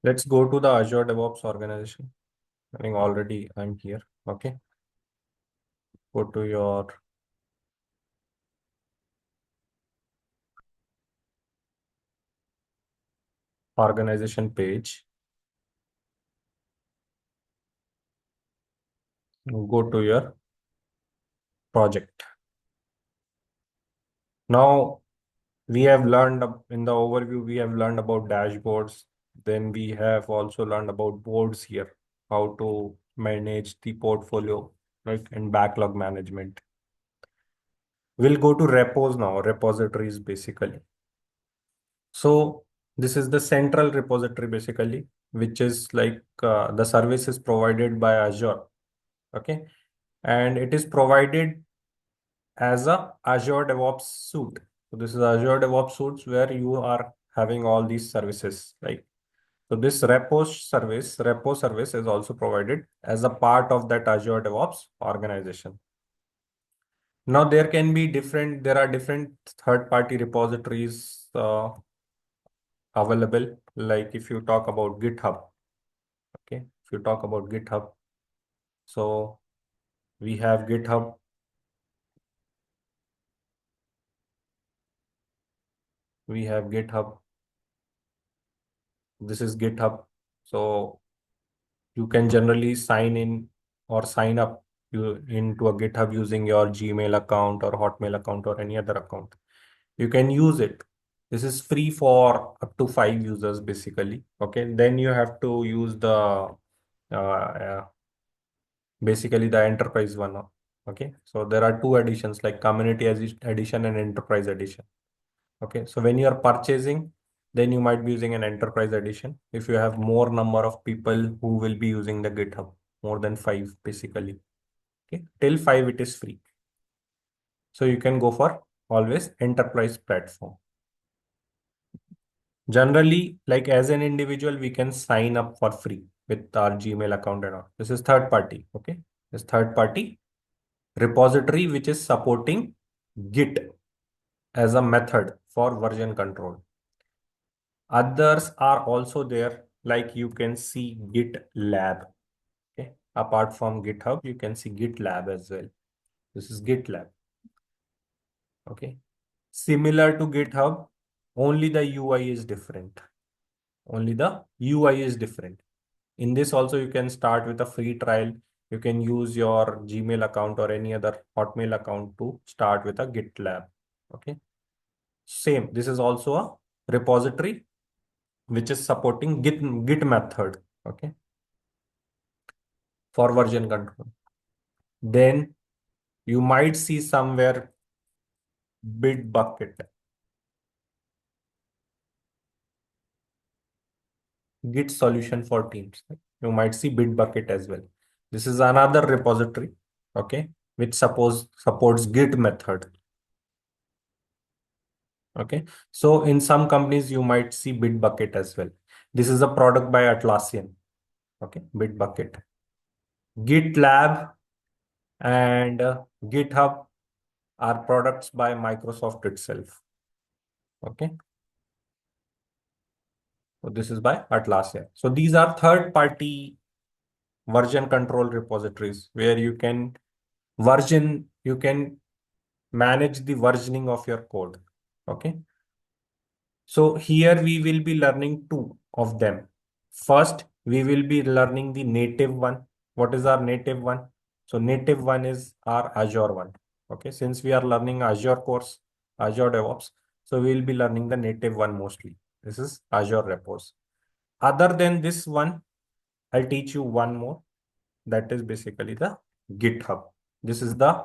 Let's go to the Azure DevOps organization. I think already I'm here. Okay. Go to your organization page. Go to your project. Now we have learned in the overview, we have learned about dashboards. Then we have also learned about boards here, how to manage the portfolio, right? And backlog management. We'll go to repos now, repositories basically. So this is the central repository basically, which is like the service is provided by Azure. Okay. And it is provided as a Azure DevOps suite. So this is Azure DevOps suites where you are having all these services, right? So this repo service is also provided as a part of that Azure DevOps organization. Now there are different third-party repositories available. Like if you talk about GitHub, okay, if you talk about GitHub, so we have GitHub. We have GitHub. This is GitHub. So you can generally sign in or sign up into a GitHub using your Gmail account or Hotmail account or any other account. You can use it. This is free for up to 5 users basically. Okay, then you have to use the basically the enterprise one. Okay, so there are two editions like community edition and enterprise edition. Okay, so when you are purchasing, then you might be using an enterprise edition if you have more number of people who will be using the GitHub, more than 5 basically. Okay, till 5 it is free. So you can go for always enterprise platform. Generally, like as an individual, we can sign up for free with our Gmail account and all. This is third party. Okay, this third party repository which is supporting Git as a method for version control. Others are also there, like you can see GitLab. Okay, apart from GitHub, you can see GitLab as well. This is GitLab. Okay, similar to GitHub, only the UI is different. Only the UI is different. In this also, you can start with a free trial. You can use your Gmail account or any other Hotmail account to start with a GitLab. Okay, same. This is also a repository which is supporting Git method. Okay, for version control. Then you might see somewhere Bitbucket, Git solution for teams. You might see Bitbucket as well. This is another repository, okay, which supports Git method. Okay, so in some companies you might see Bitbucket as well. This is a product by Atlassian. Okay, Bitbucket, GitLab, and GitHub are products by Microsoft itself. Okay, so this is by Atlassian. So these are third-party version control repositories where you can manage the versioning of your code. Okay. So here we will be learning two of them. First, we will be learning the native one. What is our native one? So native one is our Azure one. Okay. Since we are learning Azure course, Azure DevOps, so we will be learning the native one mostly. This is Azure repos. Other than this one, I'll teach you one more. That is basically the GitHub. This is the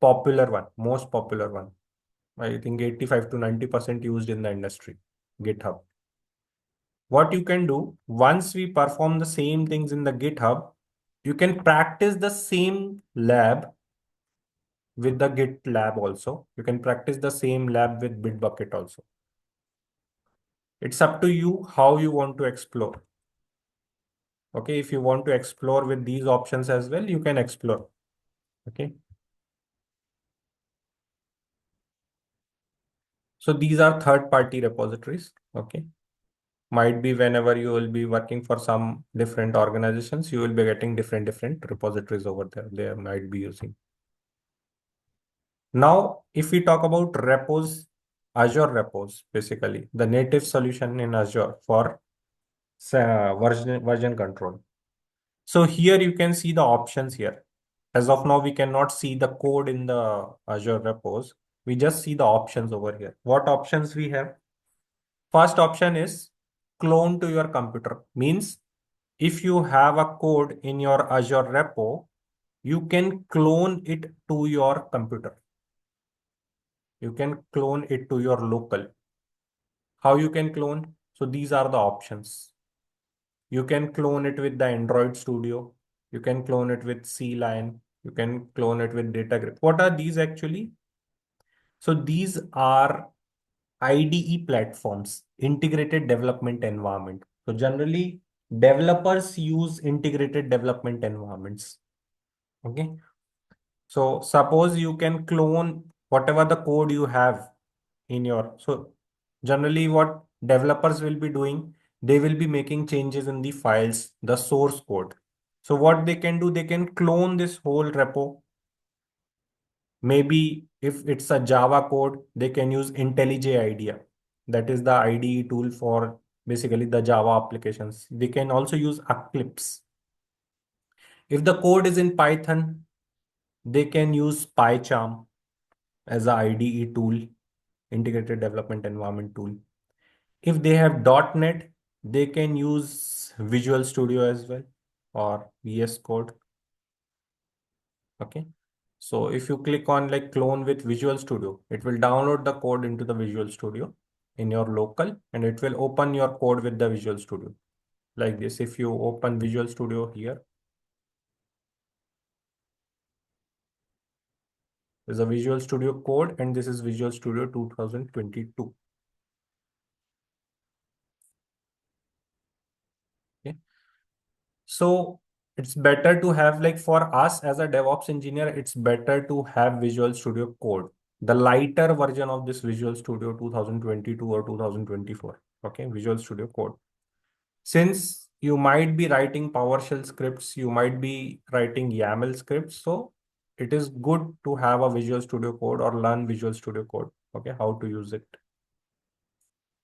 popular one, most popular one. I think 85 to 90% used in the industry, GitHub. What you can do, once we perform the same things in the GitHub, you can practice the same lab with the GitLab also. You can practice the same lab with Bitbucket also. It's up to you how you want to explore. Okay, if you want to explore with these options as well, you can explore. Okay. So these are third-party repositories. Okay. Might be whenever you will be working for some different organizations, you will be getting different repositories over there. They might be using. Now, if we talk about repos, Azure repos, basically the native solution in Azure for version control. So here you can see the options here. As of now, we cannot see the code in the Azure repos. We just see the options over here. What options we have? First option is clone to your computer. Means if you have a code in your Azure repo, you can clone it to your computer. You can clone it to your local. How you can clone? So these are the options. You can clone it with the Android Studio. You can clone it with C-Line. You can clone it with Datagraph. What are these actually? So these are IDE platforms, integrated development environment. So generally, developers use integrated development environments. Okay. So suppose you can clone whatever the code you have in your, so generally what developers will be doing, they will be making changes in the files, the source code. So what they can do, they can clone this whole repo. Maybe if it's a Java code, they can use IntelliJ IDEA. That is the IDE tool for basically the Java applications. They can also use Eclipse. If the code is in Python, they can use PyCharm as a IDE tool, integrated development environment tool. If they have .NET, they can use Visual Studio as well or VS Code. Okay. So if you click on like clone with Visual Studio, it will download the code into the Visual Studio in your local and it will open your code with the Visual Studio. Like this, if you open Visual Studio here, there's a Visual Studio code and this is Visual Studio 2022. Okay. So it's better to have like for us as a DevOps engineer, it's better to have Visual Studio Code, the lighter version of this Visual Studio 2022 or 2024. Okay, Visual Studio Code. Since you might be writing PowerShell scripts, you might be writing YAML scripts. So it is good to have a Visual Studio Code or learn Visual Studio Code. Okay, how to use it.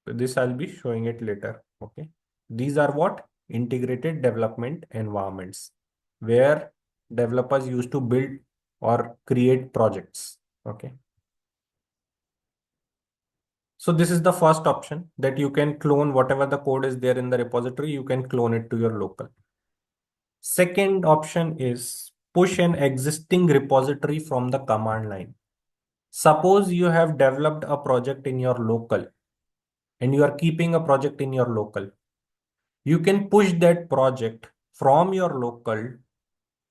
So this I'll be showing it later. Okay. These are what? Integrated development environments where developers used to build or create projects. Okay. So this is the first option that you can clone whatever the code is there in the repository, you can clone it to your local. Second option is push an existing repository from the command line. Suppose you have developed a project in your local and you are keeping a project in your local. You can push that project from your local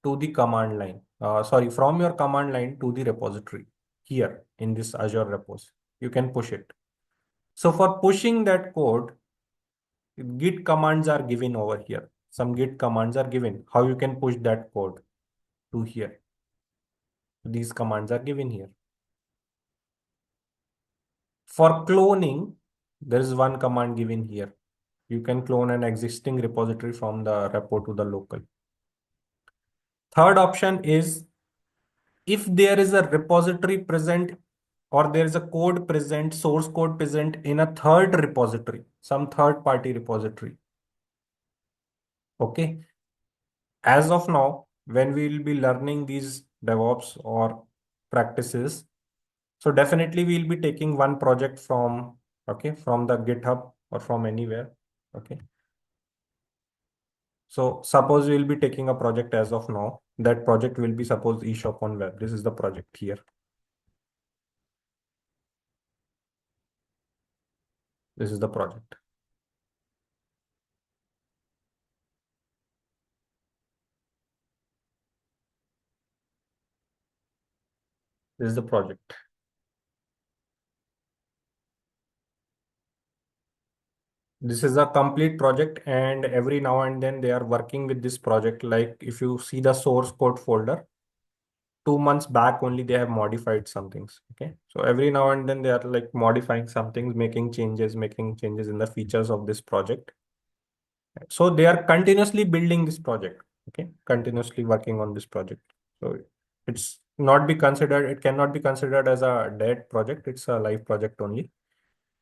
to the command line. From your command line to the repository here in this Azure repos. You can push it. So for pushing that code, Git commands are given over here. Some Git commands are given. How you can push that code to here. These commands are given here. For cloning, there is one command given here. You can clone an existing repository from the repo to the local. Third option is if there is a repository present or there is a code present, source code present in a third repository, some third party repository. Okay. As of now, when we will be learning these DevOps or practices, so definitely we'll be taking one project from, okay, from the GitHub or from anywhere. Okay. So suppose we'll be taking a project as of now. That project will be suppose eShop on web. This is the project here. This is the project. This is the project. This is a complete project and every now and then they are working with this project. Like if you see the source code folder, 2 months back only they have modified some things. Okay, so every now and then they are like modifying some things, making changes in the features of this project. So they are continuously building this project. Okay, continuously working on this project. So it's not be considered, it cannot be considered as a dead project. It's a live project only.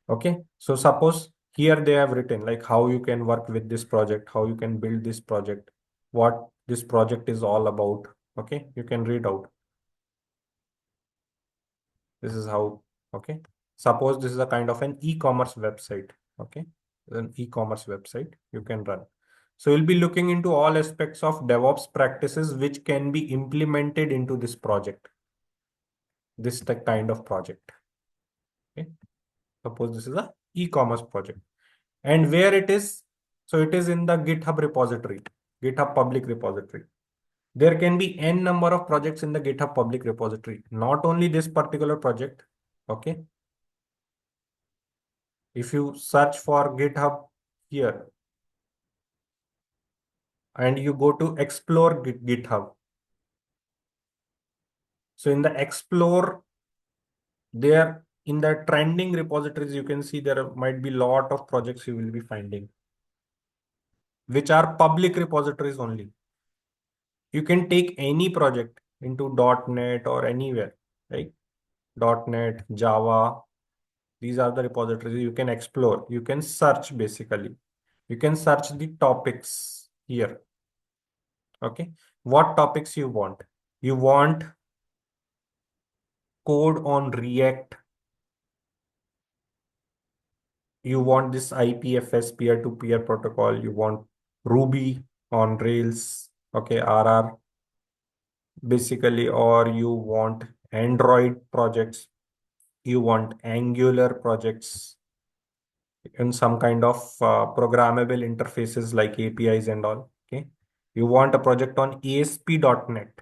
Okay, so suppose here they have written like how you can work with this project, how you can build this project, what this project is all about. Okay, you can read out. This is how, okay. Suppose this is a kind of an e-commerce website. Okay, an e-commerce website you can run. So you'll be looking into all aspects of DevOps practices which can be implemented into this project, this kind of project. Okay, suppose this is a e-commerce project. And where it is, so it is in the GitHub repository, GitHub public repository. There can be n number of projects in the GitHub public repository, not only this particular project. Okay, if you search for GitHub here and you go to explore GitHub, so in the explore, there in the trending repositories, you can see there might be lot of projects you will be finding, which are public repositories only. You can take any project into .NET or anywhere, right? .NET, Java, these are the repositories you can explore. You can search basically. You can search the topics here. Okay. What topics you want? You want code on React. You want this IPFS peer-to-peer protocol. You want Ruby on Rails. Okay, RR basically, or you want Android projects. You want Angular projects in some kind of programmable interfaces like APIs and all. Okay. You want a project on ASP.NET,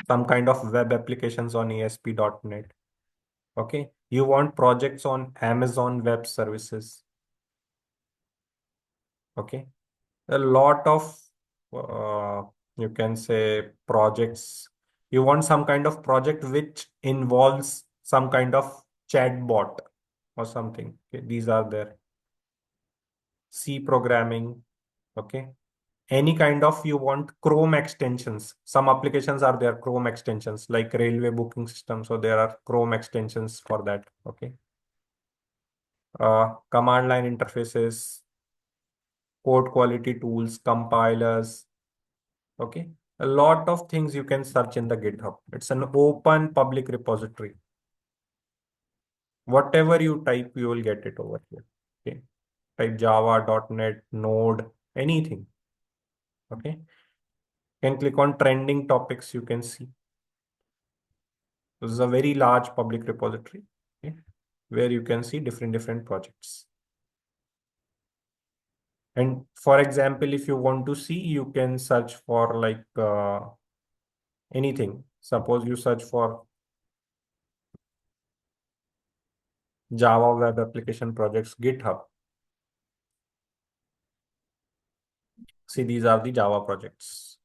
some kind of web applications on ASP.NET. Okay. You want projects on Amazon Web Services. Okay. A lot of, uh, you can say, projects. You want some kind of project which involves some kind of chatbot or something. Okay. These are there. C programming. Okay. Any kind of, you want Chrome extensions. Some applications are there, Chrome extensions like railway booking system. So there are Chrome extensions for that. Okay. Command line interfaces, code quality tools, compilers. Okay. A lot of things you can search in the GitHub. It's an open public repository. Whatever you type, you will get it over here. Okay. Type Java, .NET, Node, anything. Okay. Can click on trending topics. You can see. This is a very large public repository, okay, where you can see different projects. And for example, if you want to see, you can search for like anything. Suppose you search for Java web application projects, GitHub. See, these are the Java projects.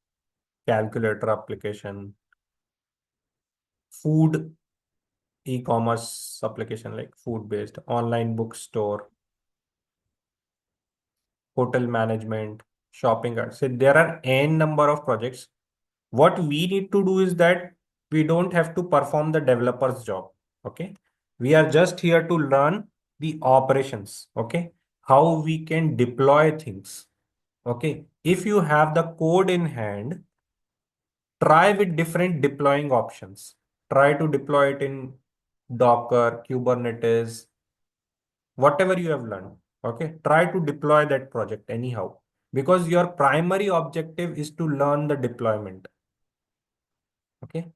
Calculator application, food e-commerce application like food-based, online bookstore, hotel management, shopping carts. So there are n number of projects. What we need to do is that we don't have to perform the developer's job. Okay. We are just here to learn the operations. Okay. How we can deploy things. Okay. If you have the code in hand, try with different deploying options. Try to deploy it in Docker, Kubernetes, whatever you have learned. Okay. Try to deploy that project anyhow, because your primary objective is to learn the deployment. Okay.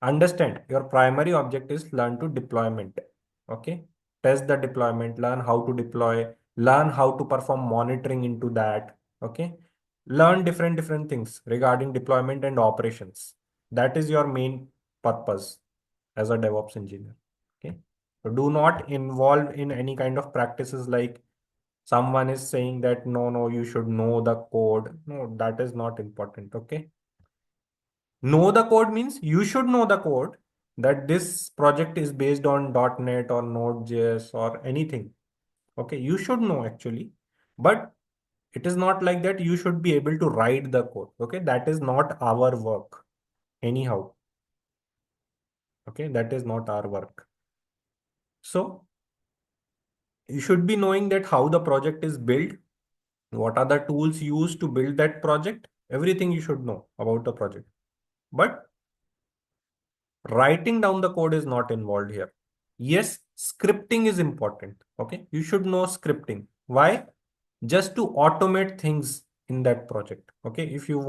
Understand, your primary object is learn to deployment. Okay. Test the deployment, learn how to deploy, learn how to perform monitoring into that. Okay. Learn different things regarding deployment and operations. That is your main purpose as a DevOps engineer. Okay. So do not involve in any kind of practices like someone is saying that no, you should know the code. No, that is not important. Okay. Know the code means you should know the code, that this project is based on .NET or Node.js or anything. Okay, you should know actually, but it is not like that you should be able to write the code. Okay, that is not our work anyhow. Okay, that is not our work. So you should be knowing that how the project is built, what are the tools used to build that project, everything you should know about the project. But writing down the code is not involved here. Yes, scripting is important. Okay, you should know scripting. Why? Just to automate things in that project. Okay, if you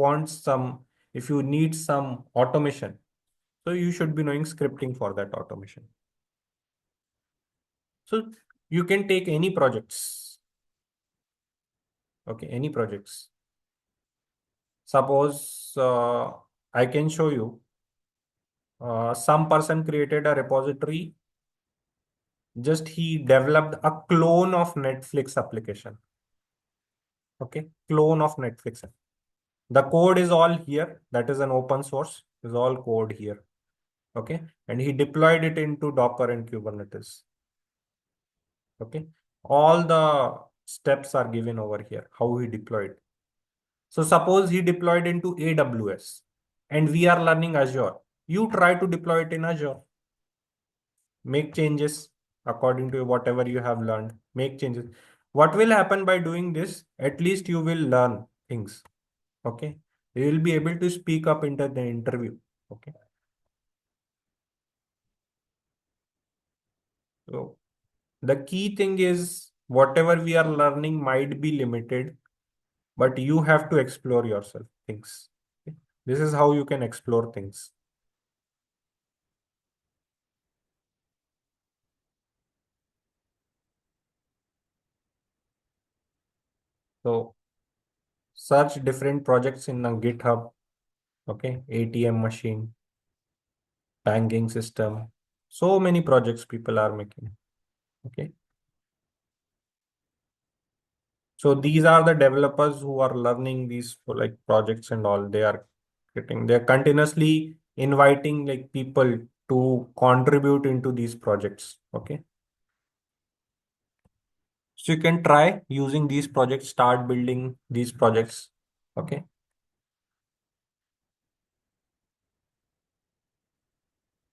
need some automation, so you should be knowing scripting for that automation. So you can take any projects. Okay, any projects. Suppose I can show you some person created a repository. Just he developed a clone of Netflix application. Okay, clone of Netflix. The code is all here. That is an open source. Is all code here. Okay, and he deployed it into Docker and Kubernetes. Okay, all the steps are given over here. How he deployed. So suppose he deployed into AWS, and we are learning Azure. You try to deploy it in Azure. Make changes according to whatever you have learned. Make changes. What will happen by doing this? At least you will learn things. Okay, you will be able to speak up into the interview. Okay, so the key thing is whatever we are learning might be limited, but you have to explore yourself things. Okay? This is how you can explore things. So search different projects in the GitHub. Okay, ATM machine, banking system. So many projects people are making. Okay. So these are the developers who are learning these like projects and all. They're continuously inviting like people to contribute into these projects. Okay. So you can try using these projects, start building these projects. Okay.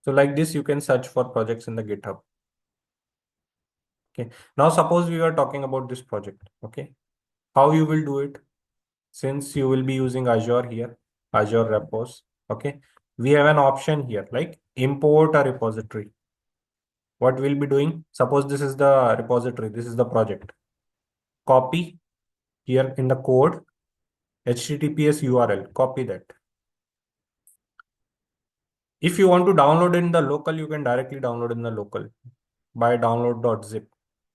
So like this, you can search for projects in the GitHub. Okay. Now suppose we were talking about this project. Okay. How you will do it? Since you will be using Azure here, Azure repos. Okay. We have an option here like import a repository. What we'll be doing, suppose this is the repository, this is the project. Copy here in the code, HTTPS URL, copy that. If you want to download in the local, you can directly download in the local by download.zip.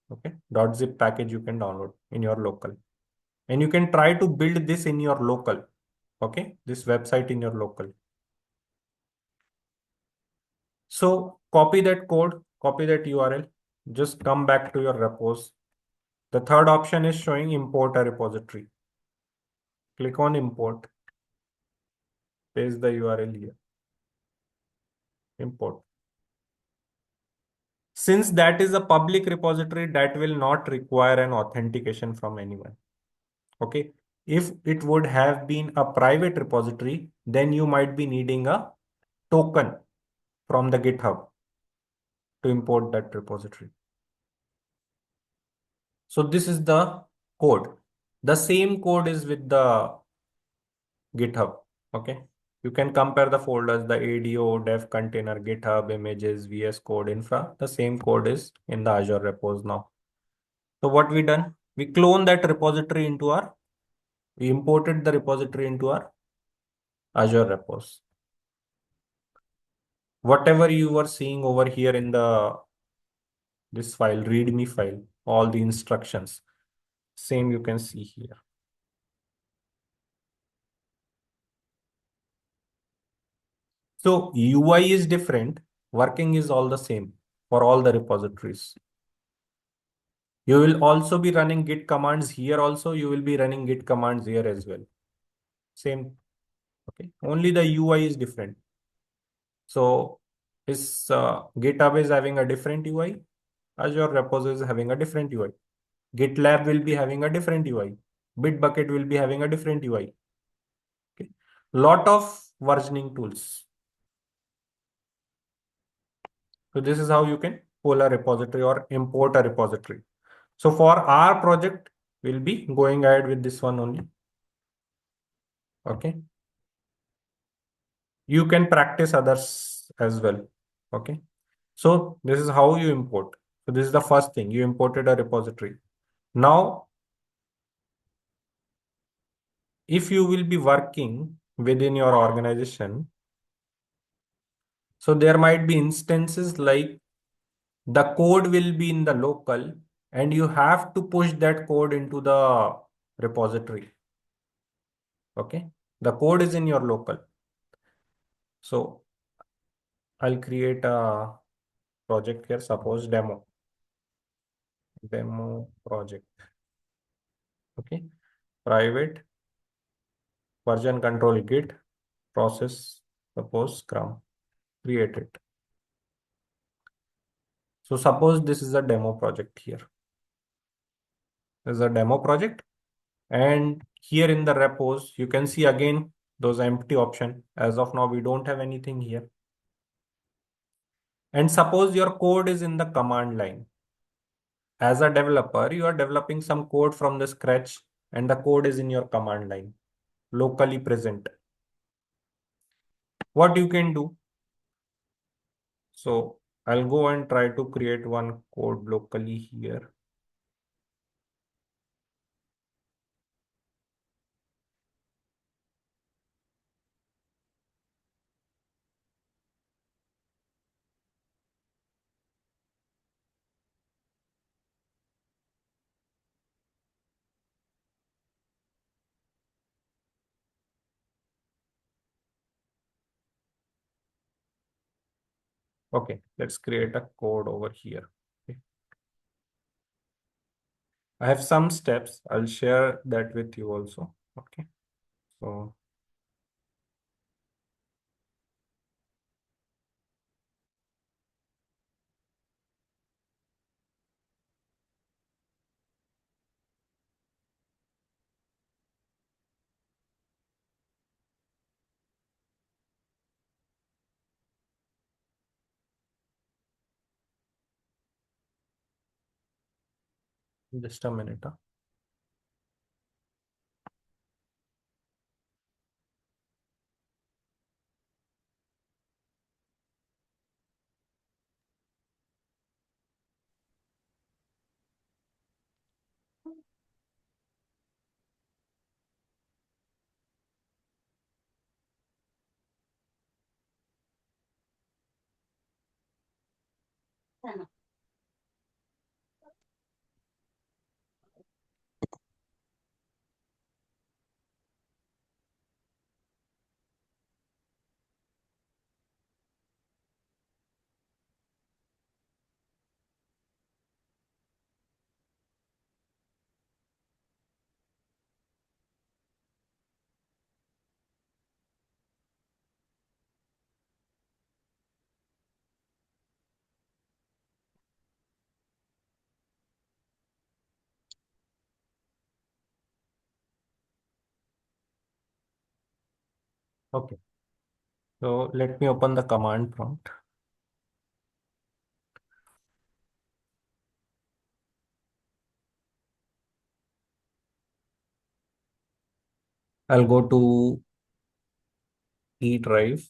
Okay, .zip package you can download in your local. And you can try to build this in your local. Okay, this website in your local. So copy that code, copy that URL, just come back to your repos. The third option is showing import a repository. Click on import, paste the URL here, import. Since that is a public repository, that will not require an authentication from anyone. Okay. If it would have been a private repository, then you might be needing a token from the GitHub to import that repository. So this is the code. The same code is with the GitHub. Okay. You can compare the folders, the ADO, dev container, GitHub, images, VS Code, infra. The same code is in the Azure repos now. So what we done? We clone that repository into we imported the repository into our Azure repos. Whatever you were seeing over here in this file, README file, all the instructions, same you can see here. So UI is different, working is all the same for all the repositories. You will also be running Git commands here also. You will be running Git commands here as well. Same. Okay, only the UI is different. So is GitHub is having a different UI. Azure Repos is having a different UI. GitLab will be having a different UI. Bitbucket will be having a different UI. Okay. Lot of versioning tools. So this is how you can pull a repository or import a repository. So for our project, we'll be going ahead with this one only. Okay. You can practice others as well. Okay. So this is how you import. So this is the first thing. You imported a repository. Now, if you will be working within your organization, so there might be instances like the code will be in the local and you have to push that code into the repository. Okay. The code is in your local. So I'll create a project here, suppose demo project. Okay. Private version control git process, suppose Scrum, create it. So suppose this is a demo project here. This is a demo project. And here in the repos, you can see again those empty option. As of now, we don't have anything here. And suppose your code is in the command line. As a developer, you are developing some code from the scratch and the code is in your command line, locally present. What you can do? So I'll go and try to create one code locally here. Okay, let's create a code over here. Okay. I have some steps. I'll share that with you also. Okay. So just a minute. Okay. So let me open the command prompt. I'll go to E drive.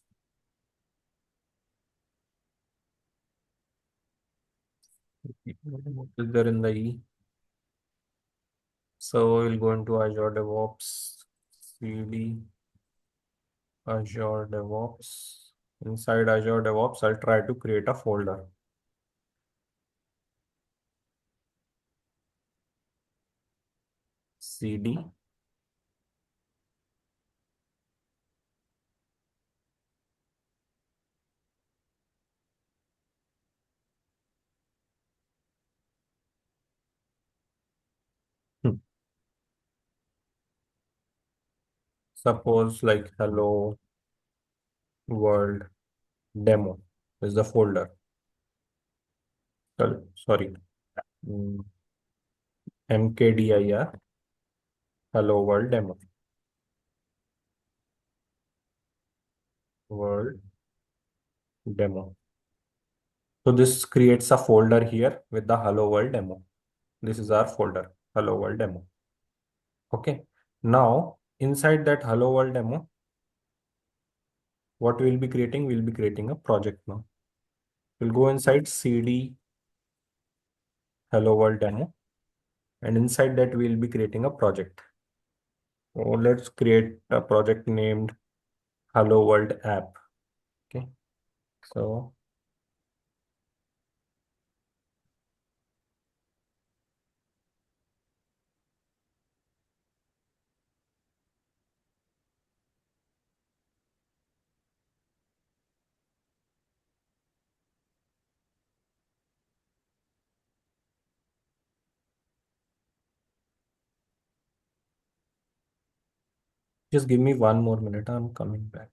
What is there in the E? So we'll go into Azure DevOps, CD, Azure DevOps. Inside Azure DevOps, I'll try to create a folder. CD. Hmm. Suppose like hello world demo is the folder. Sorry, mm, mkdir hello world demo. So this creates a folder here with the hello world demo. This is our folder, hello world demo. Okay. Now inside that hello world demo, what we'll be creating? We'll be creating a project now. We'll go inside cd hello world demo, and inside that we'll be creating a project. So let's create a project named hello world app. Okay. So just give me 1 more minute. I'm coming back.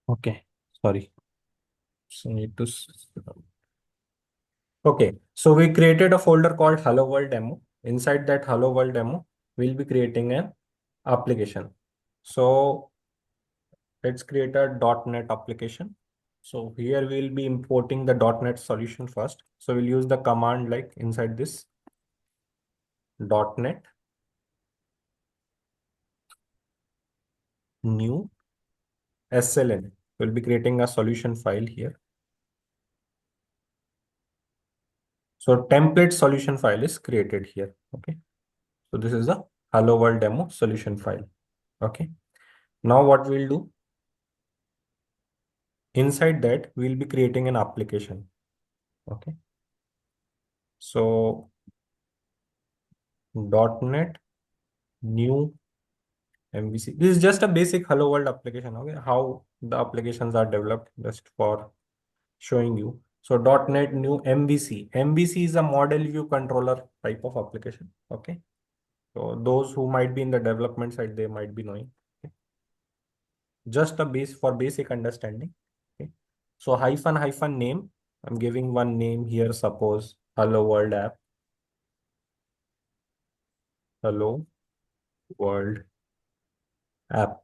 Okay, sorry. So need to. Okay, so we created a folder called Hello World Demo. Inside that Hello World Demo, we'll be creating an application. So let's create a .NET application. So here we'll be importing the .NET solution first. So we'll use the command like inside this .NET new SLN. We'll be creating a solution file here. So template solution file is created here. Okay. So this is the Hello World demo solution file. Okay. Now what we'll do, inside that we'll be creating an application. Okay. So .NET new MVC. This is just a basic Hello World application. Okay. How the applications are developed, just for showing you. So .NET new MVC. MVC is a model view controller type of application. Okay. So those who might be in the development side, they might be knowing. Okay. Just a base for basic understanding. Okay. So hyphen name. I'm giving one name here. Suppose Hello World app. Hello World app.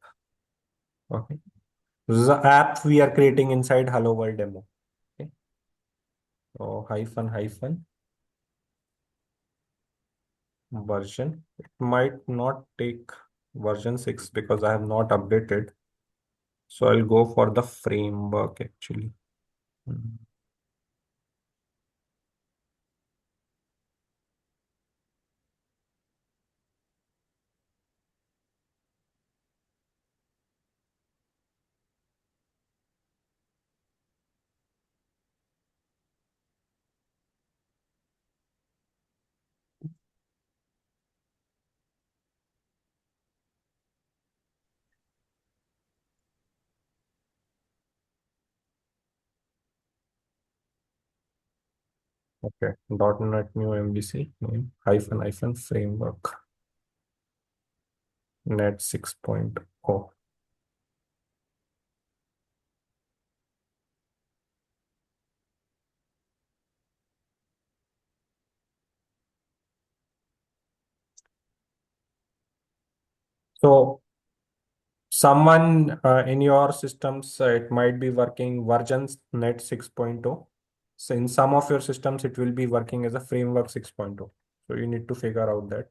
Okay. This is the app we are creating inside Hello World demo. Okay. So hyphen version. It might not take version 6 because I have not updated. So I'll go for the framework actually. Mhm. Okay. .NET new MVC name hyphen framework net 6.0. So someone in your systems, it might be working versions net 6.0. So in some of your systems, it will be working as a framework 6.0. So you need to figure out that.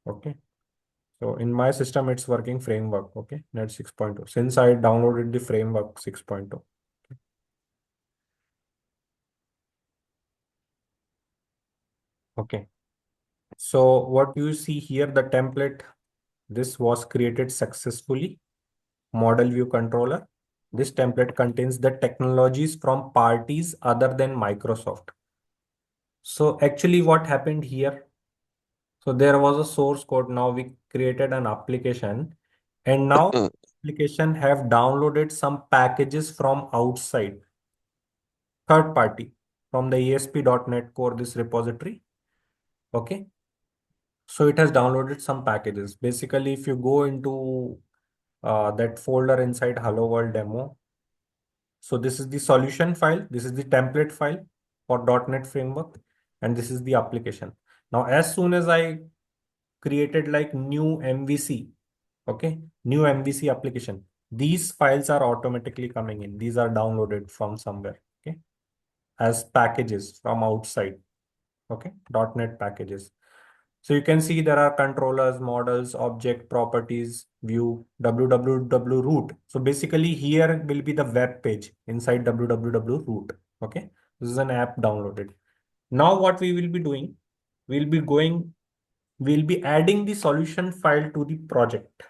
Okay. So in my system, it's working framework. Okay. Net 6.0. Since I downloaded the framework 6.0. Okay. So what you see here, the template, this was created successfully. Model view controller. This template contains the technologies from parties other than Microsoft. So actually what happened here? So there was a source code. Now we created an application and now application have downloaded some packages from outside, third party, from the ASP.NET Core, this repository. Okay. So it has downloaded some packages. Basically, if you go into that folder inside Hello World demo, so this is the solution file. This is the template file for .NET Framework, and this is the application. Now, as soon as I created like new MVC, okay, new MVC application, these files are automatically coming in. These are downloaded from somewhere, okay, as packages from outside, okay, .NET packages. So you can see there are controllers, models, object, properties, view, www root. So basically here will be the web page inside www root. Okay. This is an app downloaded. Now what we will be doing, we'll be going, we'll be adding the solution file to the project.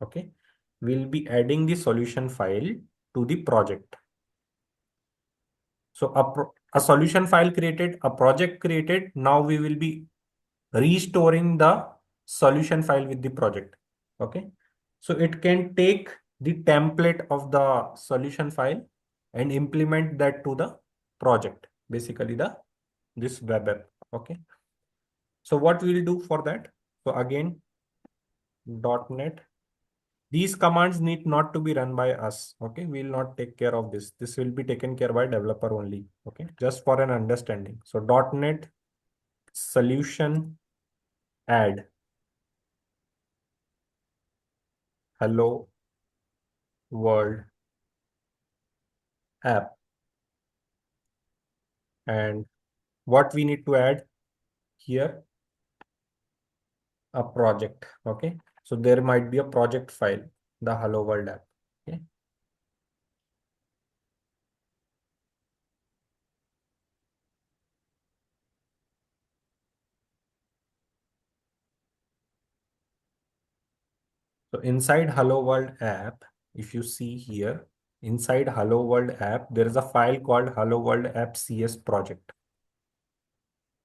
Okay. We'll be adding the solution file to the project. So a solution file created, a project created. Now we will be restoring the solution file with the project. Okay. So it can take the template of the solution file and implement that to the project, basically this web app. Okay. So what we will do for that? So again, .NET. These commands need not to be run by us. Okay, we will not take care of this. This will be taken care by developer only. Okay, just for an understanding. So .NET solution add hello world app, and what we need to add here, a project. Okay, so there might be a project file, the hello world app. Okay, so inside hello world app, if you see here, inside hello world app there is a file called hello world app cs project.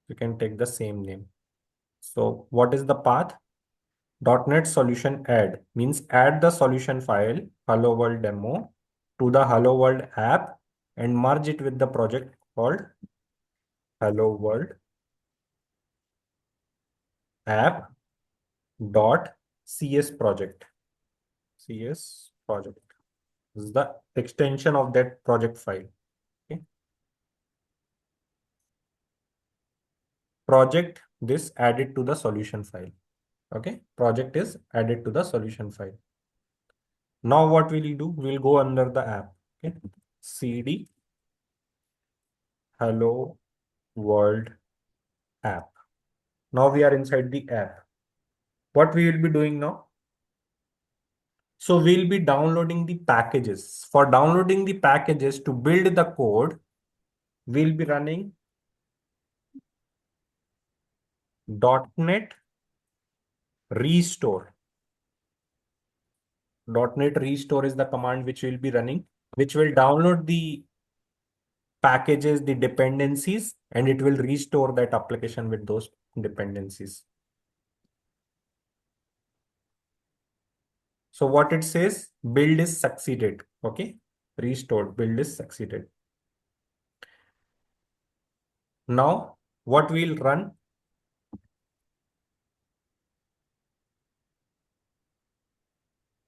You can take the same name. So what is the path? .NET solution add means add the solution file hello world demo to the hello world app and merge it with the project called hello world app dot cs project. Cs project this is the extension of that project file. Okay, project this added to the solution file. Okay, project is added to the solution file. Now what we'll do, we'll go under the app. Okay, cd hello world app. Now we are inside the app. What we will be doing now? So we'll be downloading the packages. For downloading the packages to build the code, we'll be running .NET restore. .NET restore is the command which we'll be running, which will download the packages, the dependencies, and it will restore that application with those dependencies. So what it says, build is succeeded. Okay, restored, build is succeeded. Now what we'll run?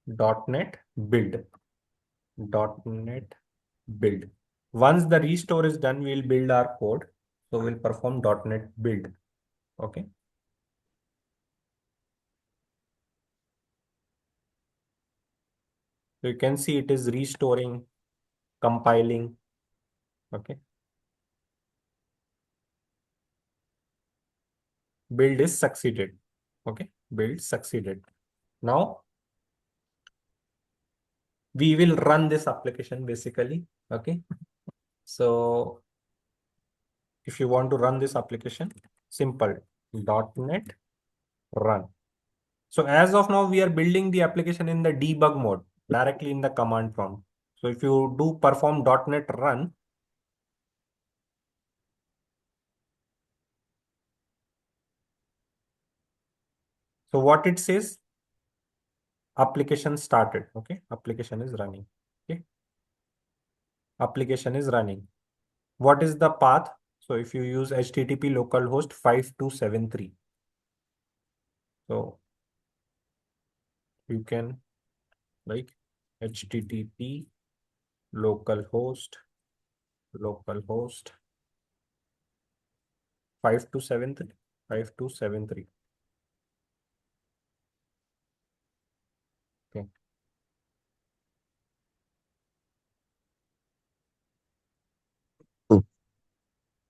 .NET build. .NET build. Once the restore is done, we'll build our code. So we'll perform .NET build. Okay. So you can see it is restoring, compiling. Okay. Build is succeeded. Okay. Build succeeded. Now we will run this application basically. Okay. So if you want to run this application, simple .NET run. So as of now, we are building the application in the debug mode directly in the command prompt. So if you do perform .NET run, so what it says, application started. Okay, application is running. Okay, application is running. What is the path? So if you use HTTP localhost 5273, so you can like HTTP localhost 5273. Okay.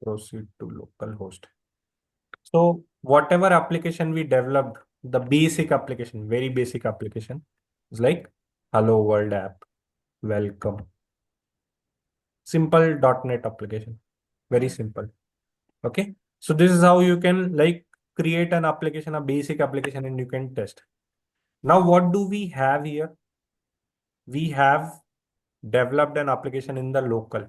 Proceed to localhost. So whatever application we developed, the basic application, very basic application is like hello world app, welcome, simple .NET application, very simple. Okay. So this is how you can like create an application, a basic application, and you can test. Now, what do we have here? We have developed an application in the local.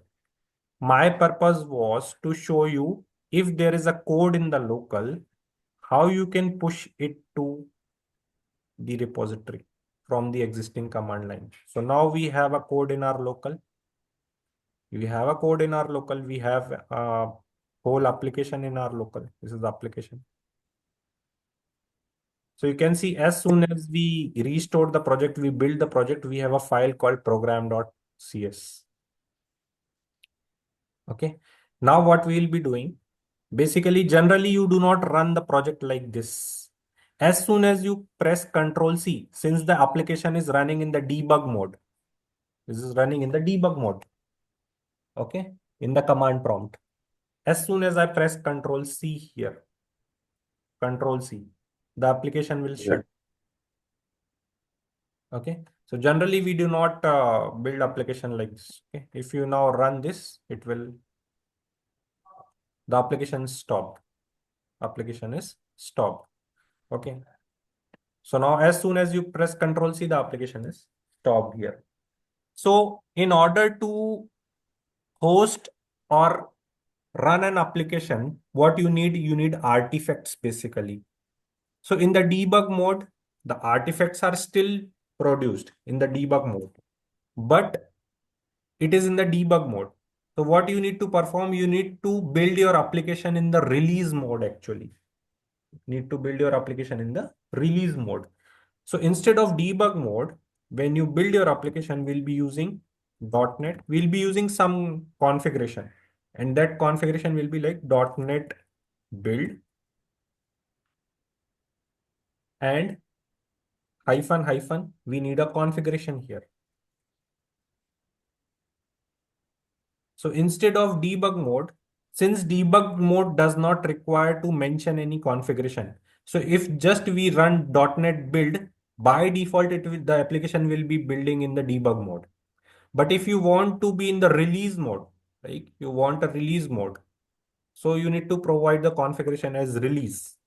My purpose was to show you if there is a code in the local, how you can push it to the repository from the existing command line. So now we have a code in our local. We have a code in our local. We have a whole application in our local. This is the application. So you can see as soon as we restore the project, we build the project, we have a file called program.cs. Okay. Now what we will be doing, basically, generally you do not run the project like this. As soon as you press Control C, since the application is running in the debug mode, this is running in the debug mode. Okay. In the command prompt. As soon as I press Control C here, Control C, the application will shut. Okay. So generally we do not build application like this. Okay. If you now run this, it will, the application is stopped. Application is stopped. Okay. So now as soon as you press Control C, the application is stopped here. So in order to host or run an application, what you need artifacts basically. So in the debug mode, the artifacts are still produced in the debug mode, but it is in the debug mode. So what you need to perform, you need to build your application in the release mode actually. Need to build your application in the release mode. So instead of debug mode, when you build your application, we'll be using .NET. We'll be using some configuration, and that configuration will be like .NET build and hyphen hyphen. We need a configuration here. So instead of debug mode, since debug mode does not require to mention any configuration. So if just we run .NET build, by default, the application will be building in the debug mode. But if you want to be in the release mode, like you want a release mode, so you need to provide the configuration as release.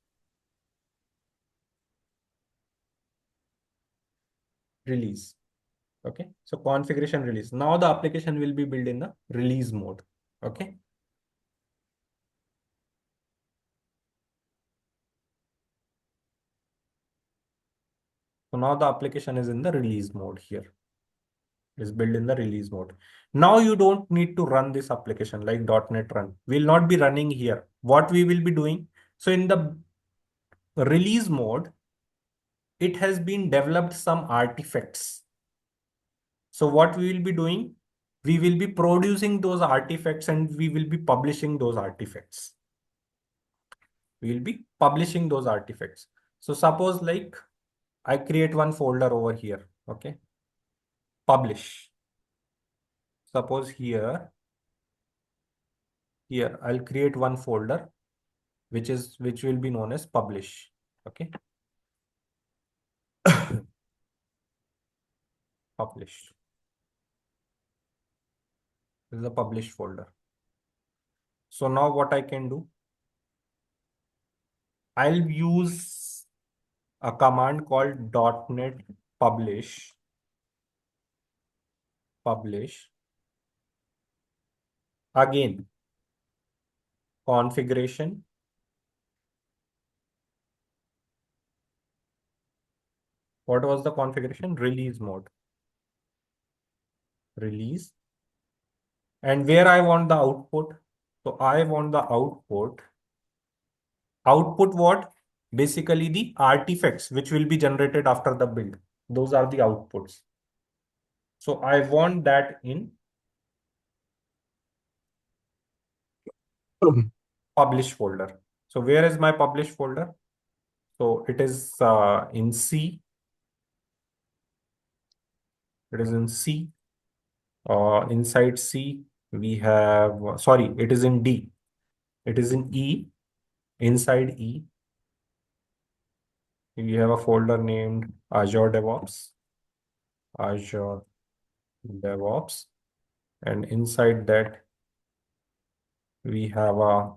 Release. Okay. So configuration release. Now the application will be built in the release mode. Okay. So now the application is in the release mode here. Is built in the release mode. Now you don't need to run this application like .NET run. Will not be running here. What we will be doing. So in the release mode, it has been developed some artifacts. So what we will be doing, we will be producing those artifacts and we will be publishing those artifacts. We will be publishing those artifacts. So suppose like I create one folder over here. Okay. Publish. Suppose here I'll create one folder which will be known as publish. Okay. Publish. This is the publish folder. So now what I can do, I'll use a command called .NET publish again configuration. What was the configuration? Release mode. Release. And where I want the output. So I want the output. Output what? Basically the artifacts which will be generated after the build. Those are the outputs. So I want that in publish folder. So where is my publish folder? So it is in C. It is in C. Inside C, we have, sorry, it is in D. It is in E. Inside E, we have a folder named Azure DevOps. Azure DevOps. And inside that, we have a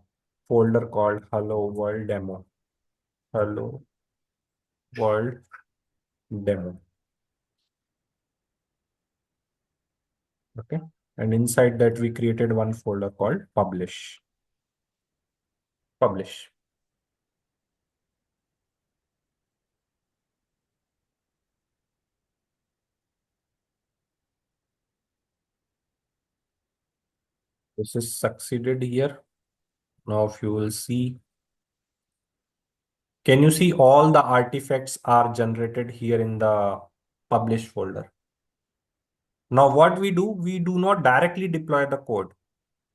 folder called Hello World Demo. Hello World Demo. Okay. And inside that, we created one folder called Publish. Publish. This is succeeded here. Now, if you will see, Can you see all the artifacts are generated here in the publish folder? Now what we do not directly deploy the code.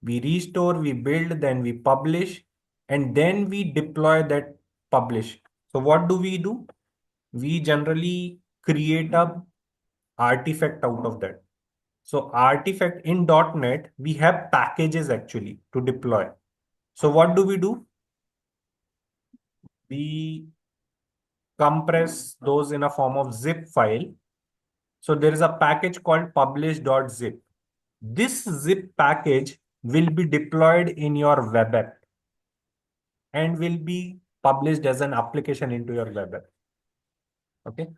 We restore, we build, then we publish, and then we deploy that publish. So what do? We generally create a artifact out of that. So artifact in .NET, we have packages actually to deploy. So what do? We compress those in a form of zip file. So there is a package called publish.zip. This zip package will be deployed in your web app and will be published as an application into your web app. Okay.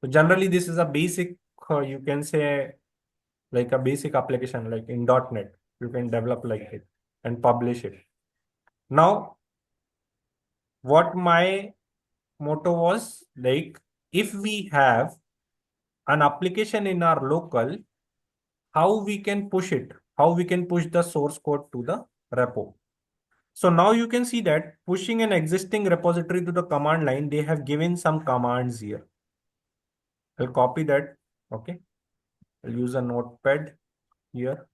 So generally, this is a basic, you can say like a basic application, like in .NET, you can develop like it and publish it. Now, what my motto was like, if we have an application in our local, how we can push it, how we can push the source code to the repo. So now you can see that pushing an existing repository to the command line, they have given some commands here. I'll copy that. Okay. I'll use a notepad here.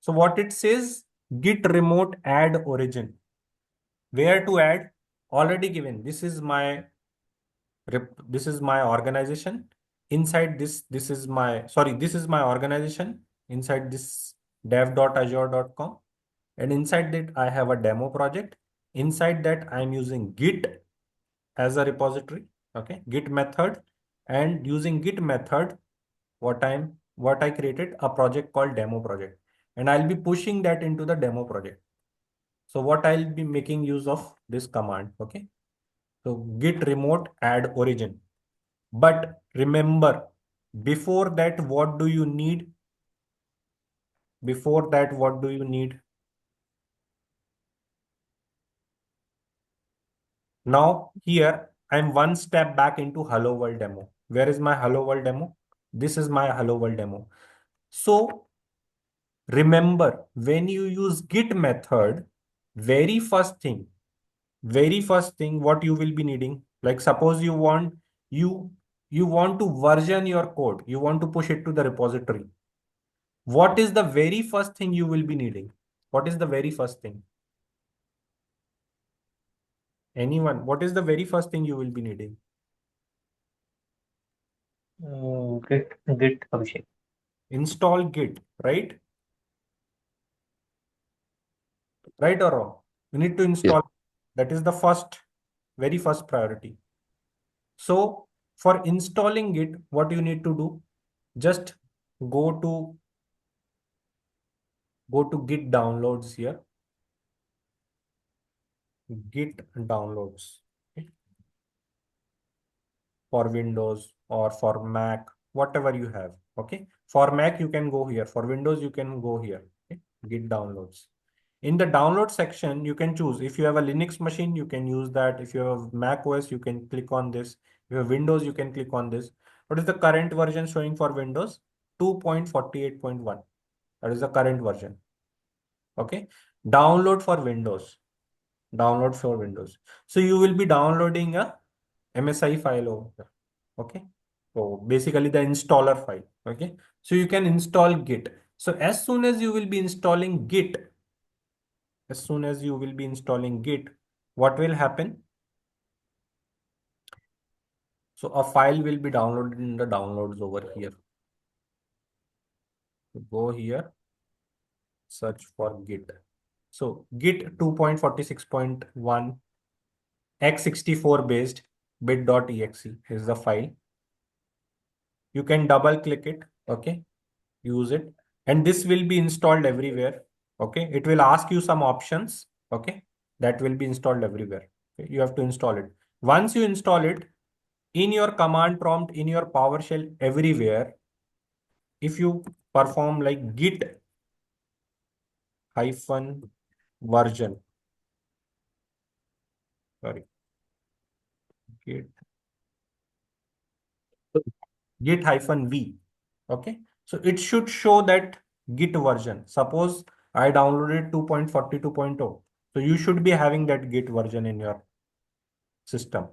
So what it says, git remote add origin. Where to add? Already given. This is my organization. Inside this is my, sorry, this is my organization. Inside this dev.azure.com. And inside that I have a demo project. Inside that I'm using git as a repository. Okay, git method, and using git method, what I created a project called demo project, and I'll be pushing that into the demo project. So what I'll be making use of this command. Okay, so git remote add origin. But remember, before that, what do you need? Before that, what do you need? Now here I'm one step back into hello world demo. Where is my hello world demo? This is my hello world demo. So remember, when you use git method, very first thing, what you will be needing, like suppose you you want to version your code, you want to push it to the repository. What is the very first thing you will be needing? What is the very first thing? Anyone? What is the very first thing you will be needing? Git Abhishek. Install Git, right? Right or wrong? You need to Yes. install. That is the very first priority. So for installing it, what you need to do, just go to Git downloads here. Git downloads. Okay, for Windows or for Mac, whatever you have. Okay. For Mac, you can go here. For Windows, you can go here. Okay. Git downloads. In the download section, you can choose. If you have a Linux machine, you can use that. If you have Mac OS, you can click on this. If you have Windows, you can click on this. What is the current version showing for Windows? 2.48.1. That is the current version. Okay. Download for Windows. Download for Windows. So you will be downloading a MSI file over here. Okay. So basically the installer file. Okay. So you can install Git. So as soon as you will be installing Git, what will happen? So a file will be downloaded in the downloads over here. So go here, search for Git. So Git 2.46.1 x64 based bit.exe is the file. You can double click it. Okay. Use it. And this will be installed everywhere. Okay. It will ask you some options. Okay. That will be installed everywhere. Okay? You have to install it. Once you install it, in your command prompt, in your PowerShell, everywhere, if you perform like git hyphen version, sorry, git, git hyphen v, okay. So it should show that git version. Suppose I downloaded 2.42.0. So you should be having that git version in your system.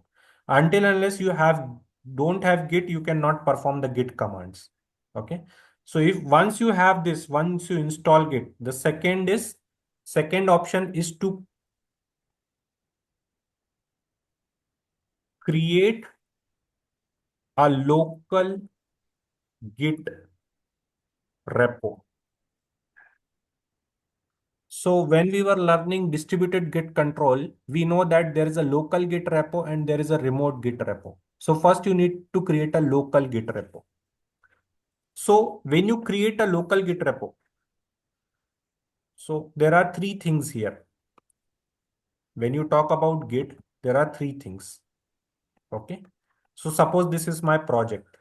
Until unless you don't have Git, you cannot perform the Git commands. Okay. So if once you have this, once you install Git, the second option is to create a local Git repo. So when we were learning distributed Git control, we know that there is a local Git repo and there is a remote Git repo. So first you need to create a local Git repo. So when you create a local Git repo, so there are three things here. When you talk about Git, there are three things. Okay. So suppose this is my project.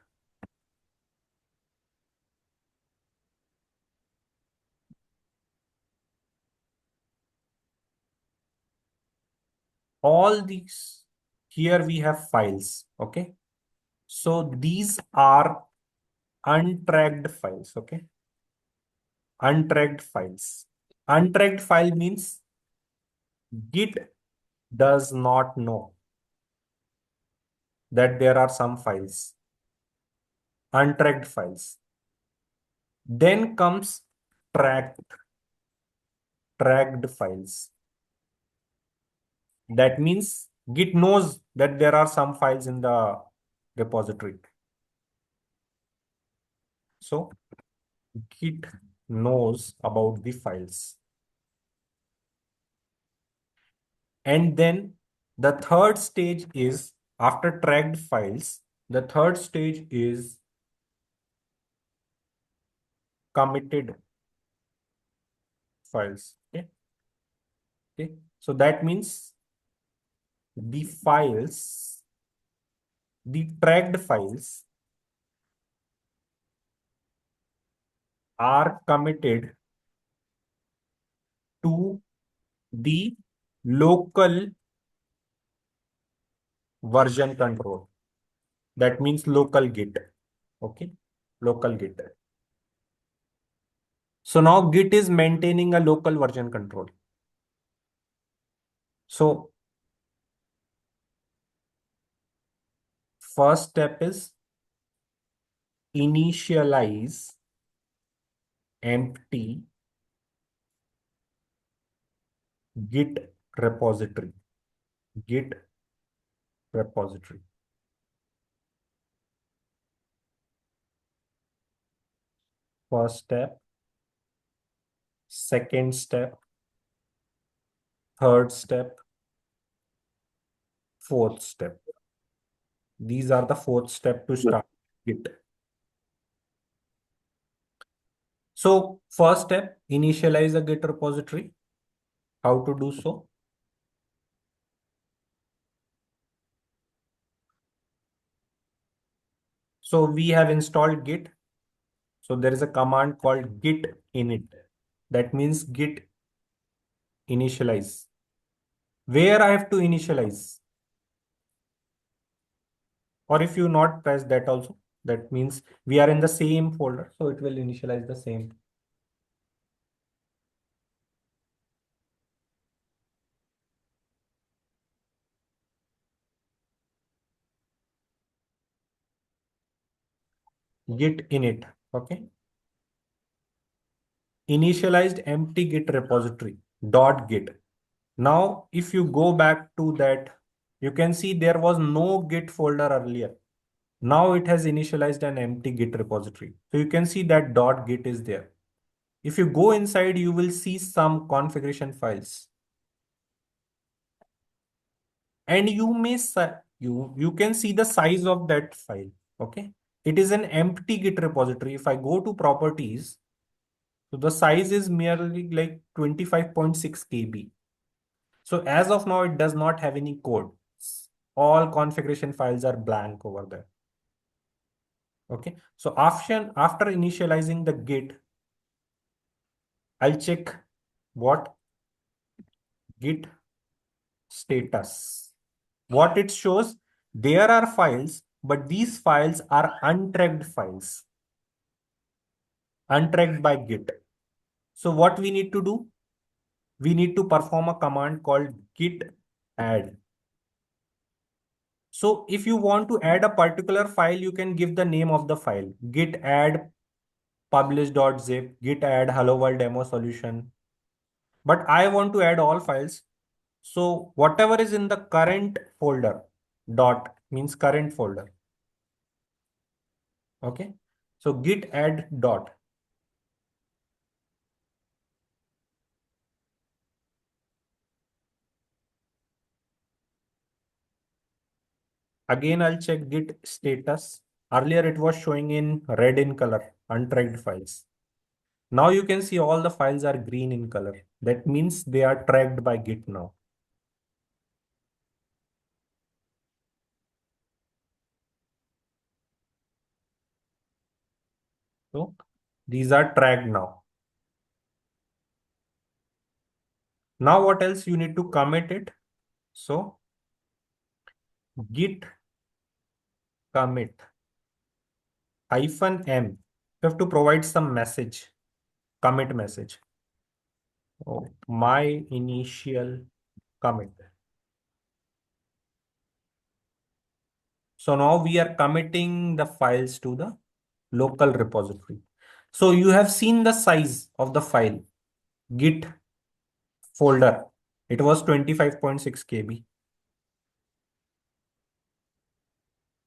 All these here we have files. Okay. So these are untracked files. Okay. Untracked files. Untracked file means Git does not know that there are some files, untracked files. Then comes tracked files. That means Git knows that there are some files in the repository. So Git knows about the files. And then the third stage is after tracked files, the third stage is committed files. Okay. Okay. So that means the files, the tracked files are committed to the local version control. That means local Git. Okay. Local Git. So now Git is maintaining a local version control. So first step is initialize empty Git repository. Git repository. First step, second step, third step, fourth step. These are the fourth step to start Git. So first step, initialize a Git repository. How to do so? So we have installed Git. So there is a command called git init. That means git initialize. Where I have to initialize? Or if you not press that also, that means we are in the same folder. So it will initialize the same. Git init. Okay. Initialized empty git repository dot git. Now, if you go back to that, you can see there was no git folder earlier. Now it has initialized an empty git repository. So you can see that dot git is there. If you go inside, you will see some configuration files. And you can see the size of that file. Okay. It is an empty git repository. If I go to properties, so the size is merely like 25.6 KB. So as of now, it does not have any code. All configuration files are blank over there. Okay. So after initializing the Git, I'll check what Git status. What it shows, there are files, but these files are untracked files, untracked by Git. So what we need to do? We need to perform a command called git add. So if you want to add a particular file, you can give the name of the file. Git add publish.zip, git add hello world demo solution. But I want to add all files. So whatever is in the current folder, dot means current folder. Okay. So git add dot. Again, I'll check git status. Earlier it was showing in red in color, untracked files. Now you can see all the files are green in color. That means they are tracked by Git now. So these are tracked now. Now what else you need to commit it? So git commit -m. You have to provide some message, commit message. Oh, my initial commit. So now we are committing the files to the local repository. So you have seen the size of the file, Git folder. It was 25.6 KB.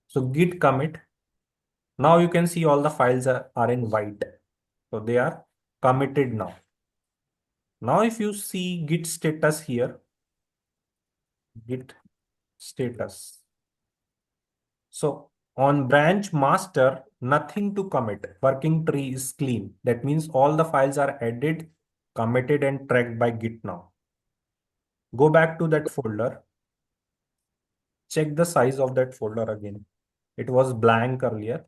So git commit. Now you can see all the files are in white. So they are committed now. Now if you see git status here, git status. So on branch master, nothing to commit. Working tree is clean. That means all the files are added, committed and tracked by git now. Go back to that folder. Check the size of that folder again. It was blank earlier.